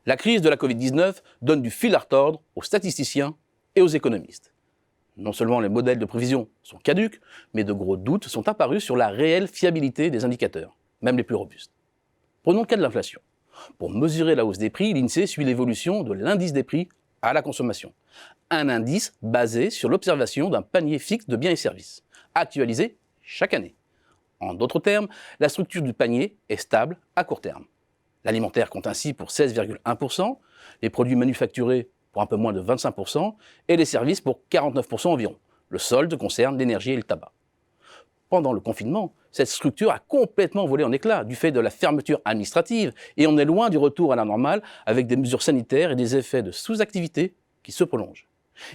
La crise de la Covid-19 donne du fil à retordre aux statisticiens et aux économistes. Non seulement les modèles de prévision sont caducs, mais de gros doutes sont apparus sur la réelle fiabilité des indicateurs, même les plus robustes. Prenons le cas de l'inflation. Pour mesurer la hausse des prix, l'INSEE suit l'évolution de l'indice des prix à la consommation. Un indice basé sur l'observation d'un panier fixe de biens et services, actualisé chaque année. En d'autres termes, la structure du panier est stable à court terme. L'alimentaire compte ainsi pour 16,1%, les produits manufacturés pour un peu moins de 25% et les services pour 49% environ. Le solde concerne l'énergie et le tabac. Pendant le confinement, cette structure a complètement volé en éclats du fait de la fermeture administrative et on est loin du retour à la normale avec des mesures sanitaires et des effets de sous-activité qui se prolongent.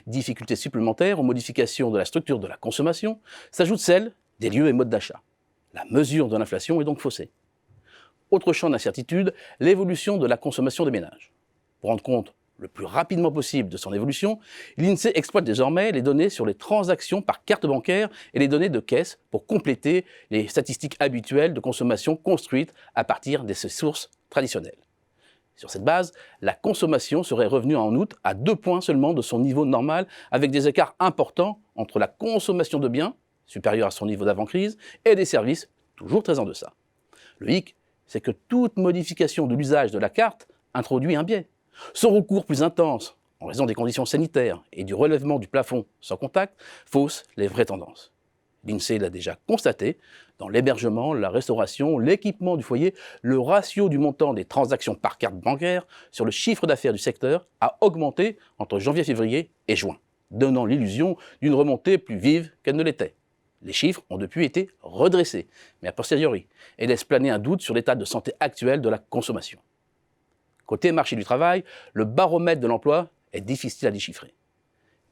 Difficultés supplémentaires aux modifications de la structure de la consommation s'ajoutent celles des lieux et modes d'achat. La mesure de l'inflation est donc faussée. Autre champ d'incertitude, l'évolution de la consommation des ménages. Pour rendre compte le plus rapidement possible de son évolution, l'INSEE exploite désormais les données sur les transactions par carte bancaire et les données de caisse pour compléter les statistiques habituelles de consommation construites à partir de ces sources traditionnelles. Sur cette base, la consommation serait revenue en août à 2 points seulement de son niveau normal, avec des écarts importants entre la consommation de biens, supérieure à son niveau d'avant-crise, et des services, toujours très en deçà. Le hic, c'est que toute modification de l'usage de la carte introduit un biais. Son recours plus intense, en raison des conditions sanitaires et du relèvement du plafond sans contact, fausse les vraies tendances. L'INSEE l'a déjà constaté, dans l'hébergement, la restauration, l'équipement du foyer, le ratio du montant des transactions par carte bancaire sur le chiffre d'affaires du secteur a augmenté entre janvier, février et juin, donnant l'illusion d'une remontée plus vive qu'elle ne l'était. Les chiffres ont depuis été redressés, mais a posteriori, et laissent planer un doute sur l'état de santé actuel de la consommation. Côté marché du travail, le baromètre de l'emploi est difficile à déchiffrer.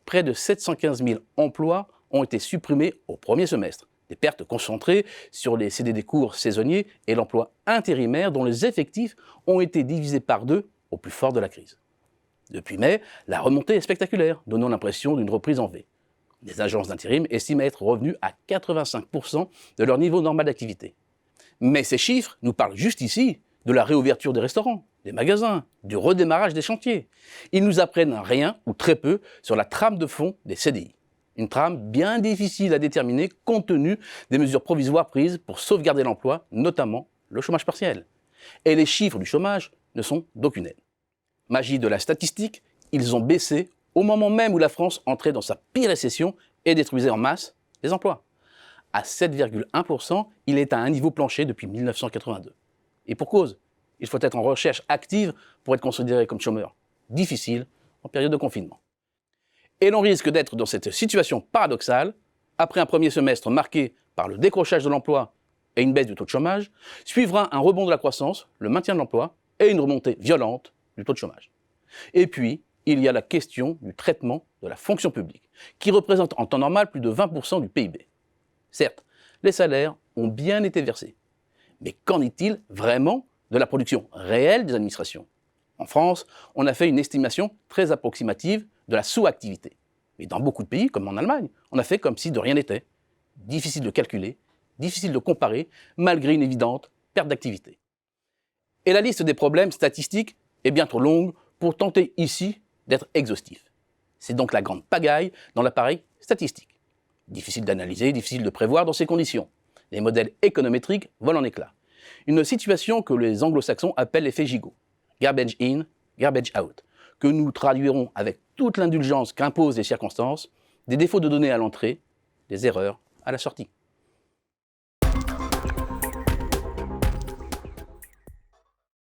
Près de 715 000 emplois ont été supprimés au premier semestre, des pertes concentrées sur les CDD courts saisonniers et l'emploi intérimaire dont les effectifs ont été divisés par 2 au plus fort de la crise. Depuis mai, la remontée est spectaculaire, donnant l'impression d'une reprise en V. Les agences d'intérim estiment être revenues à 85% de leur niveau normal d'activité. Mais ces chiffres nous parlent juste ici de la réouverture des restaurants, des magasins, du redémarrage des chantiers. Ils nous apprennent rien ou très peu sur la trame de fond des CDI. Une trame bien difficile à déterminer compte tenu des mesures provisoires prises pour sauvegarder l'emploi, notamment le chômage partiel. Et les chiffres du chômage ne sont d'aucune aide. Magie de la statistique, ils ont baissé au moment même où la France entrait dans sa pire récession et détruisait en masse les emplois. À 7,1%, il est à un niveau plancher depuis 1982. Et pour cause, il faut être en recherche active pour être considéré comme chômeur. Difficile en période de confinement. Et l'on risque d'être dans cette situation paradoxale, après un premier semestre marqué par le décrochage de l'emploi et une baisse du taux de chômage, suivra un rebond de la croissance, le maintien de l'emploi et une remontée violente du taux de chômage. Et puis, il y a la question du traitement de la fonction publique, qui représente en temps normal plus de 20% du PIB. Certes, les salaires ont bien été versés, mais qu'en est-il vraiment de la production réelle des administrations? En France, on a fait une estimation très approximative de la sous-activité. Mais dans beaucoup de pays, comme en Allemagne, on a fait comme si de rien n'était. Difficile de calculer, difficile de comparer, malgré une évidente perte d'activité. Et la liste des problèmes statistiques est bien trop longue pour tenter ici d'être exhaustif. C'est donc la grande pagaille dans l'appareil statistique. Difficile d'analyser, difficile de prévoir dans ces conditions. Les modèles économétriques volent en éclats. Une situation que les anglo-saxons appellent l'effet gigot. Garbage in, garbage out, que nous traduirons avec toute l'indulgence qu'imposent les circonstances, des défauts de données à l'entrée, des erreurs à la sortie.